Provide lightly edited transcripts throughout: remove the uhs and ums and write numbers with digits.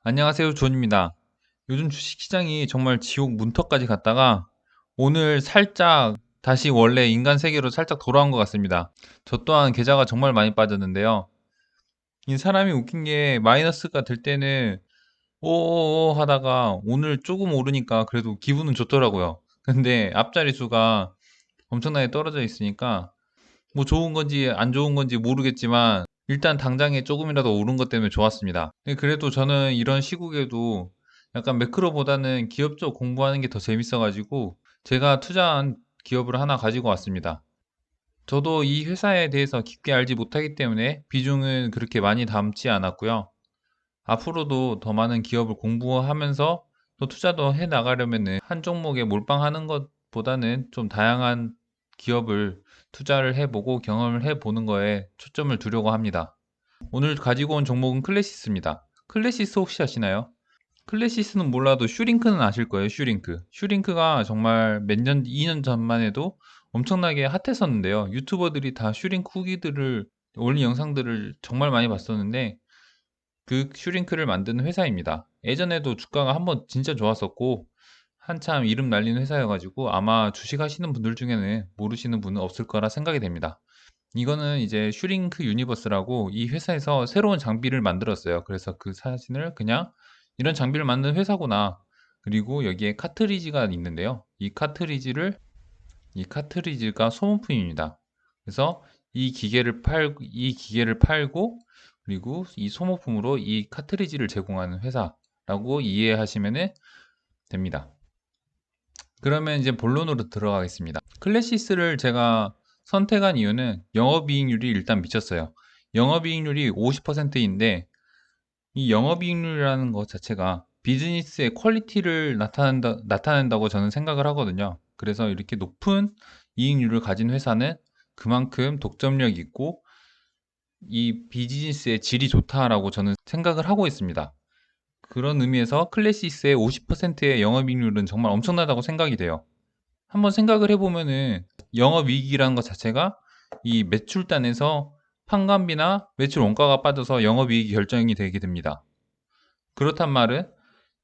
안녕하세요. 존입니다. 요즘 주식시장이 정말 지옥 문턱까지 갔다가 오늘 살짝 다시 원래 인간 세계로 살짝 돌아온 것 같습니다. 저 또한 계좌가 정말 많이 빠졌는데요. 이 사람이 웃긴 게 마이너스가 될 때는 오오오 하다가 오늘 조금 오르니까 그래도 기분은 좋더라고요. 근데 앞자리 수가 엄청나게 떨어져 있으니까 뭐 좋은 건지 안 좋은 건지 모르겠지만 일단 당장에 조금이라도 오른 것 때문에 좋았습니다. 근데 그래도 저는 이런 시국에도 약간 매크로보다는 기업 쪽 공부하는 게 더 재밌어가지고 제가 투자한 기업을 하나 가지고 왔습니다. 저도 이 회사에 대해서 깊게 알지 못하기 때문에 비중은 그렇게 많이 담지 않았고요. 앞으로도 더 많은 기업을 공부하면서 또 투자도 해 나가려면은 한 종목에 몰빵하는 것보다는 좀 다양한 기업을 투자를 해보고 경험을 해보는 거에 초점을 두려고 합니다. 오늘 가지고 온 종목은 클래시스입니다. 클래시스 혹시 아시나요? 클래시스는 몰라도 슈링크는 아실 거예요. 슈링크. 슈링크가 정말 몇 년, 2년 전만 해도 엄청나게 핫했었는데요. 유튜버들이 다 슈링크 후기들을 올린 영상들을 정말 많이 봤었는데 그 슈링크를 만드는 회사입니다. 예전에도 주가가 한번 진짜 좋았었고 한참 이름 날리는 회사여가지고 아마 주식 하시는 분들 중에는 모르시는 분은 없을 거라 생각이 됩니다. 이거는 이제 슈링크 유니버스라고 이 회사에서 새로운 장비를 만들었어요. 그래서 그 사진을 그냥 이런 장비를 만드는 회사구나. 그리고 여기에 카트리지가 있는데요. 이 카트리지가 소모품입니다. 그래서 이 기계를 팔고 그리고 이 소모품으로 이 카트리지를 제공하는 회사라고 이해하시면 됩니다. 그러면 이제 본론으로 들어가겠습니다. 클래시스를 제가 선택한 이유는 영업이익률이 일단 미쳤어요. 영업이익률이 50%인데 이 영업이익률이라는 것 자체가 비즈니스의 퀄리티를 나타낸다고 저는 생각을 하거든요. 그래서 이렇게 높은 이익률을 가진 회사는 그만큼 독점력이 있고 이 비즈니스의 질이 좋다라고 저는 생각을 하고 있습니다. 그런 의미에서 클래시스의 50%의 영업이익률은 정말 엄청나다고 생각이 돼요. 한번 생각을 해보면은 영업이익이라는 것 자체가 이 매출단에서 판관비나 매출 원가가 빠져서 영업이익이 결정이 되게 됩니다. 그렇단 말은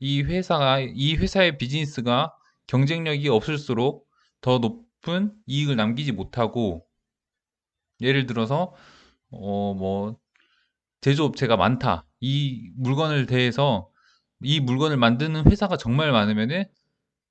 이 회사의 비즈니스가 경쟁력이 없을수록 더 높은 이익을 남기지 못하고 예를 들어서 뭐 제조업체가 많다. 이 물건을 만드는 회사가 정말 많으면은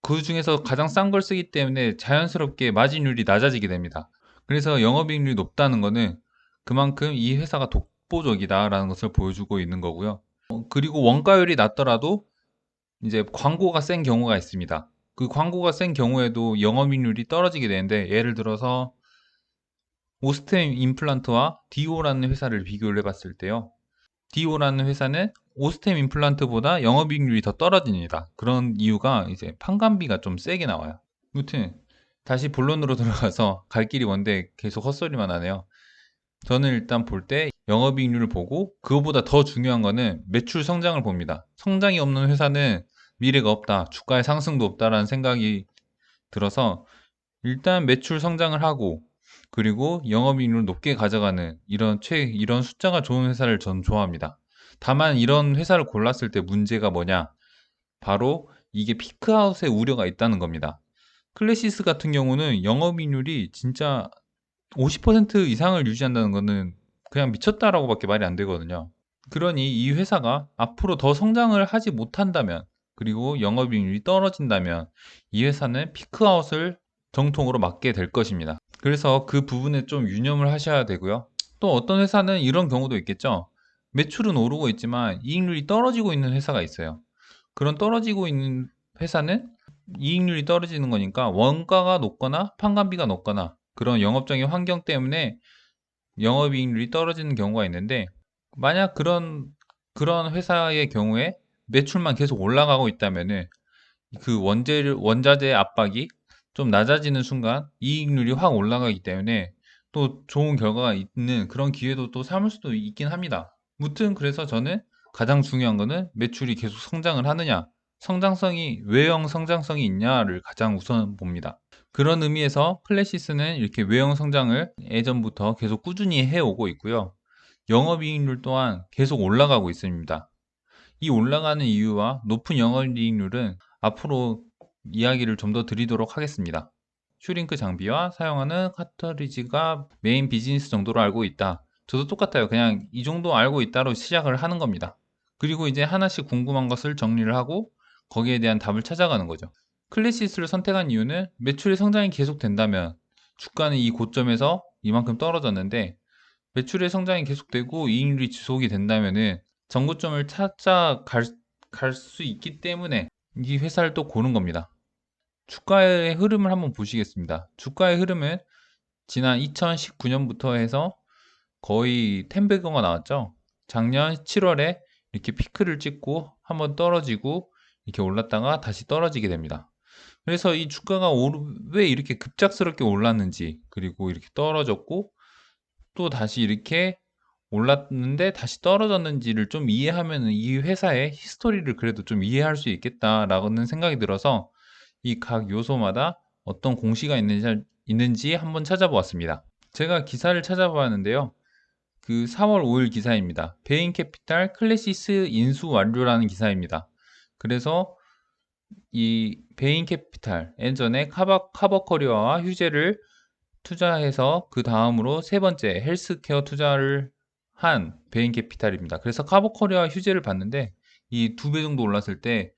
그 중에서 가장 싼 걸 쓰기 때문에 자연스럽게 마진율이 낮아지게 됩니다. 그래서 영업이익률이 높다는 거는 그만큼 이 회사가 독보적이다라는 것을 보여주고 있는 거고요. 그리고 원가율이 낮더라도 이제 광고가 센 경우가 있습니다. 그 광고가 센 경우에도 영업이익률이 떨어지게 되는데 예를 들어서 오스템 임플란트와 디오라는 회사를 비교를 해봤을 때요. 디오라는 회사는 오스템 임플란트보다 영업이익률이 더 떨어집니다. 그런 이유가 이제 판관비가 좀 세게 나와요. 무튼 다시 본론으로 들어가서 갈 길이 먼데 계속 헛소리만 하네요. 저는 일단 볼 때 영업이익률을 보고 그거보다 더 중요한 거는 매출 성장을 봅니다. 성장이 없는 회사는 미래가 없다. 주가의 상승도 없다라는 생각이 들어서 일단 매출 성장을 하고 그리고 영업이익률을 높게 가져가는 이런 숫자가 좋은 회사를 저는 좋아합니다. 다만 이런 회사를 골랐을 때 문제가 뭐냐? 바로 이게 피크아웃의 우려가 있다는 겁니다. 클래시스 같은 경우는 영업이익률이 진짜 50% 이상을 유지한다는 거는 그냥 미쳤다라고밖에 말이 안 되거든요. 그러니 이 회사가 앞으로 더 성장을 하지 못한다면 그리고 영업이익률이 떨어진다면 이 회사는 피크아웃을 정통으로 맞게 될 것입니다. 그래서 그 부분에 좀 유념을 하셔야 되고요. 또 어떤 회사는 이런 경우도 있겠죠. 매출은 오르고 있지만 이익률이 떨어지고 있는 회사가 있어요. 그런 떨어지고 있는 회사는 이익률이 떨어지는 거니까 원가가 높거나 판관비가 높거나 그런 영업적인 환경 때문에 영업이익률이 떨어지는 경우가 있는데 만약 그런 회사의 경우에 매출만 계속 올라가고 있다면은 그 원자재 압박이 좀 낮아지는 순간 이익률이 확 올라가기 때문에 또 좋은 결과가 있는 그런 기회도 또 삼을 수도 있긴 합니다. 무튼 그래서 저는 가장 중요한 거는 매출이 계속 성장을 하느냐, 외형 성장성이 있냐를 가장 우선 봅니다. 그런 의미에서 클래시스는 이렇게 외형 성장을 예전부터 계속 꾸준히 해오고 있고요. 영업이익률 또한 계속 올라가고 있습니다. 이 올라가는 이유와 높은 영업이익률은 앞으로 이야기를 좀 더 드리도록 하겠습니다. 슈링크 장비와 사용하는 카트리지가 메인 비즈니스 정도로 알고 있다. 저도 똑같아요. 그냥 이 정도 알고 있다로 시작을 하는 겁니다. 그리고 이제 하나씩 궁금한 것을 정리를 하고 거기에 대한 답을 찾아가는 거죠. 클래시스를 선택한 이유는 매출의 성장이 계속된다면 주가는 이 고점에서 이만큼 떨어졌는데 매출의 성장이 계속되고 이익률이 지속이 된다면은 전고점을 찾아갈 수 있기 때문에 이 회사를 또 고른 겁니다. 주가의 흐름을 한번 보시겠습니다. 주가의 흐름은 지난 2019년부터 해서 거의 텐베거가 나왔죠. 작년 7월에 이렇게 피크를 찍고 한번 떨어지고 이렇게 올랐다가 다시 떨어지게 됩니다. 그래서 이 주가가 왜 이렇게 급작스럽게 올랐는지, 그리고 이렇게 떨어졌고 또 다시 이렇게 올랐는데 다시 떨어졌는지를 좀 이해하면 이 회사의 히스토리를 그래도 좀 이해할 수 있겠다라는 생각이 들어서 이 각 요소마다 어떤 공시가 있는지 한번 찾아보았습니다. 제가 기사를 찾아보았는데요. 그 4월 5일 기사입니다. 베인캐피탈 클래시스 인수 완료라는 기사입니다. 그래서 이 베인캐피탈 예전에 카버커리어와 휴재를 투자해서 그 다음으로 세 번째 헬스케어 투자를 한 베인캐피탈입니다. 그래서 카버코리아 휴재를 봤는데 이 2배 정도 올랐을 때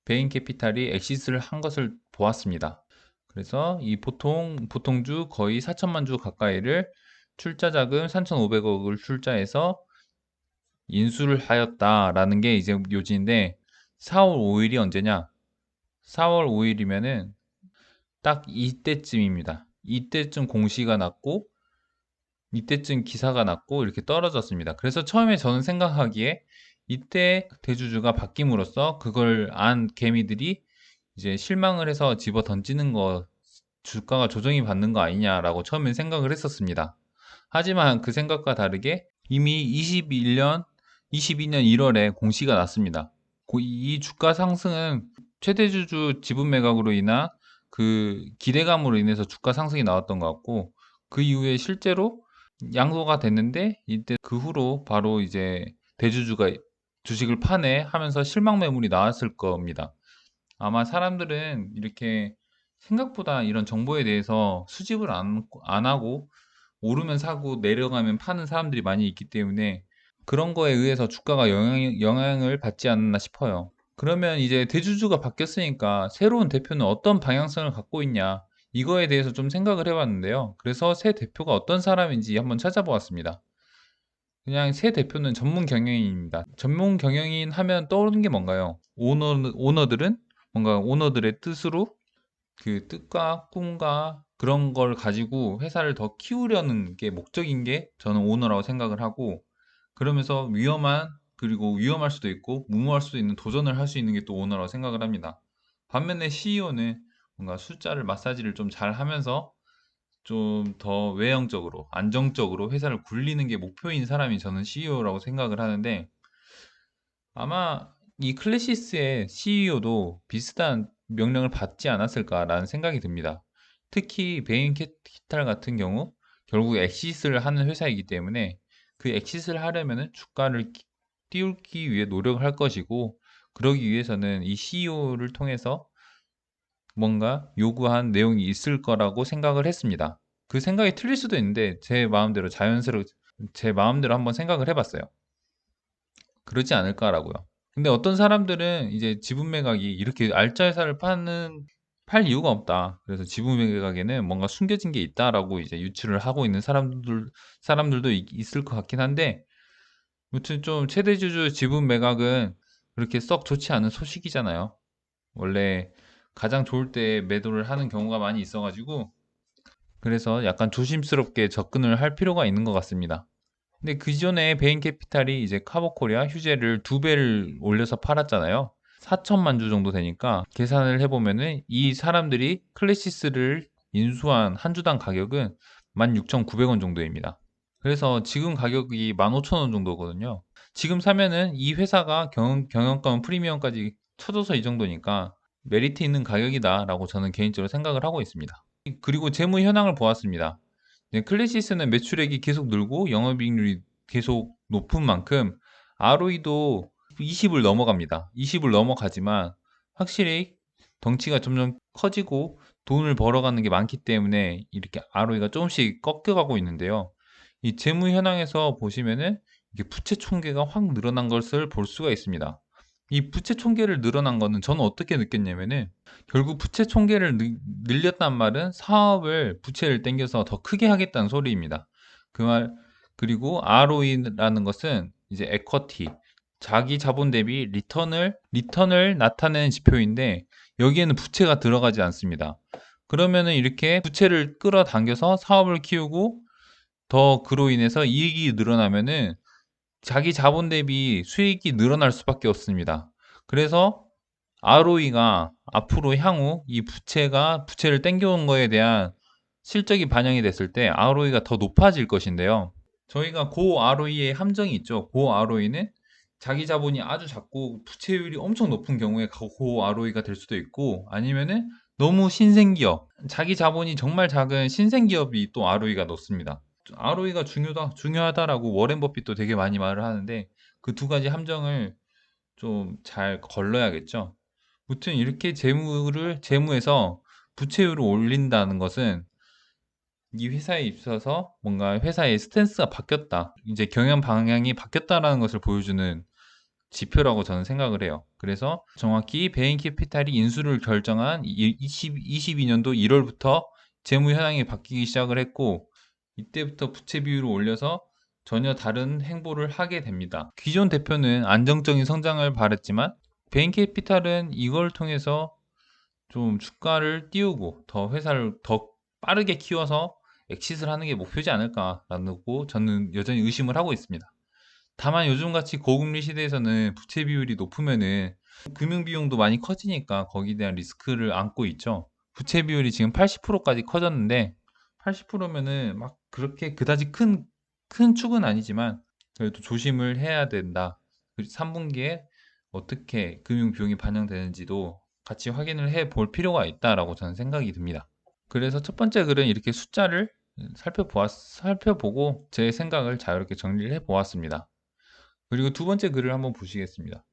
베인캐피탈이 엑시스를 한 것을 보았습니다. 그래서 이 보통주 거의 4천만 주 가까이를 출자 자금 3,500억을 출자해서 인수를 하였다라는 게 이제 요지인데 4월 5일이 언제냐? 4월 5일이면은 딱 이때쯤입니다. 이때쯤 공시가 났고 이때쯤 기사가 났고 이렇게 떨어졌습니다. 그래서 처음에 저는 생각하기에 이때 대주주가 바뀜으로써 그걸 안 개미들이 이제 실망을 해서 집어 던지는 거 주가가 조정이 받는 거 아니냐라고 처음엔 생각을 했었습니다. 하지만 그 생각과 다르게 이미 22년 1월에 공시가 났습니다. 이 주가 상승은 최대주주 지분 매각으로 인한 그 기대감으로 인해서 주가 상승이 나왔던 것 같고 그 이후에 실제로 양도가 됐는데 이때 그 후로 바로 이제 대주주가 주식을 파내 하면서 실망 매물이 나왔을 겁니다. 아마 사람들은 이렇게 생각보다 이런 정보에 대해서 수집을 안 하고 오르면 사고 내려가면 파는 사람들이 많이 있기 때문에 그런 거에 의해서 주가가 영향을 받지 않나 싶어요. 그러면 이제 대주주가 바뀌었으니까 새로운 대표는 어떤 방향성을 갖고 있냐 이거에 대해서 좀 생각을 해봤는데요. 그래서 새 대표가 어떤 사람인지 한번 찾아보았습니다. 그냥 새 대표는 전문 경영인입니다. 전문 경영인 하면 떠오르는 게 뭔가요? 오너들은 뭔가 오너들의 뜻으로 그 뜻과 꿈과 그런 걸 가지고 회사를 더 키우려는 게 목적인 게 저는 오너라고 생각을 하고 그러면서 그리고 위험할 수도 있고 무모할 수도 있는 도전을 할 수 있는 게 또 오너라고 생각을 합니다. 반면에 CEO는 뭔가 숫자를 마사지를 좀 잘 하면서 좀 더 외형적으로 안정적으로 회사를 굴리는 게 목표인 사람이 저는 CEO라고 생각을 하는데 아마 이 클래시스의 CEO도 비슷한 명령을 받지 않았을까라는 생각이 듭니다. 특히 베인 캐피탈 같은 경우 결국 엑시스를 하는 회사이기 때문에 그 엑시스를 하려면 주가를 띄우기 위해 노력을 할 것이고 그러기 위해서는 이 CEO를 통해서 뭔가 요구한 내용이 있을 거라고 생각을 했습니다. 그 생각이 틀릴 수도 있는데 제 마음대로 한번 생각을 해봤어요. 그러지 않을까라고요. 근데 어떤 사람들은 이제 지분 매각이 이렇게 알짜 회사를 팔 이유가 없다. 그래서 지분 매각에는 뭔가 숨겨진 게 있다라고 이제 유추를 하고 있는 사람들도 있을 것 같긴 한데, 무튼 좀 최대주주 지분 매각은 그렇게 썩 좋지 않은 소식이잖아요. 원래 가장 좋을 때 매도를 하는 경우가 많이 있어가지고, 그래서 약간 조심스럽게 접근을 할 필요가 있는 것 같습니다. 근데 그 전에 베인 캐피탈이 이제 카보코리아 휴재를 2배를 올려서 팔았잖아요. 4천만 주 정도 되니까 계산을 해보면은 이 사람들이 클래시스를 인수한 한 주당 가격은 16,900원 정도입니다. 그래서 지금 가격이 15,000원 정도거든요. 지금 사면은 이 회사가 경영권 프리미엄까지 쳐줘서 이 정도니까 메리트 있는 가격이다라고 저는 개인적으로 생각을 하고 있습니다. 그리고 재무 현황을 보았습니다. 클래시스는 매출액이 계속 늘고 영업이익률이 계속 높은 만큼 ROE도 20을 넘어갑니다. 20을 넘어가지만 확실히 덩치가 점점 커지고 돈을 벌어가는 게 많기 때문에 이렇게 ROE가 조금씩 꺾여가고 있는데요. 이 재무 현황에서 보시면은 이게 부채 총계가 확 늘어난 것을 볼 수가 있습니다. 이 부채 총계를 늘어난 거는 저는 어떻게 느꼈냐면은 결국 부채 총계를 늘렸단 말은 사업을 부채를 땡겨서 더 크게 하겠다는 소리입니다. 그 말, 그리고 ROE라는 것은 이제 equity, 자기 자본 대비 리턴을 나타내는 지표인데 여기에는 부채가 들어가지 않습니다. 그러면은 이렇게 부채를 끌어당겨서 사업을 키우고 더 그로 인해서 이익이 늘어나면은 자기 자본 대비 수익이 늘어날 수밖에 없습니다. 그래서 ROE가 앞으로 향후 이 부채를 땡겨온 거에 대한 실적이 반영이 됐을 때 ROE가 더 높아질 것인데요. 저희가 고 ROE의 함정이 있죠. 고 ROE는 자기 자본이 아주 작고 부채율이 엄청 높은 경우에 고 ROE가 될 수도 있고 아니면은 너무 신생기업, 자기 자본이 정말 작은 신생기업이 또 ROE가 높습니다. ROE가 중요하다라고 워렌 버핏도 되게 많이 말을 하는데 그 두 가지 함정을 좀 잘 걸러야겠죠. 무튼 이렇게 재무에서 부채율을 올린다는 것은 이 회사에 있어서 뭔가 회사의 스탠스가 바뀌었다. 이제 경영 방향이 바뀌었다라는 것을 보여주는 지표라고 저는 생각을 해요. 그래서 정확히 베인캐피탈이 인수를 결정한 22년도 1월부터 재무 현황이 바뀌기 시작을 했고 이때부터 부채 비율을 올려서 전혀 다른 행보를 하게 됩니다. 기존 대표는 안정적인 성장을 바랬지만 베인캐피탈은 이걸 통해서 좀 주가를 띄우고 더 회사를 더 빠르게 키워서 엑싯을 하는 게 목표지 않을까라고 저는 여전히 의심을 하고 있습니다. 다만 요즘같이 고금리 시대에서는 부채 비율이 높으면은 금융 비용도 많이 커지니까 거기에 대한 리스크를 안고 있죠. 부채 비율이 지금 80%까지 커졌는데 80%면은 막 그렇게 그다지 큰 축은 아니지만 그래도 조심을 해야 된다. 3분기에 어떻게 금융 비용이 반영되는지도 같이 확인을 해 볼 필요가 있다라고 저는 생각이 듭니다. 그래서 첫 번째 글은 이렇게 숫자를 살펴보고 제 생각을 자유롭게 정리를 해 보았습니다. 그리고 두 번째 글을 한번 보시겠습니다.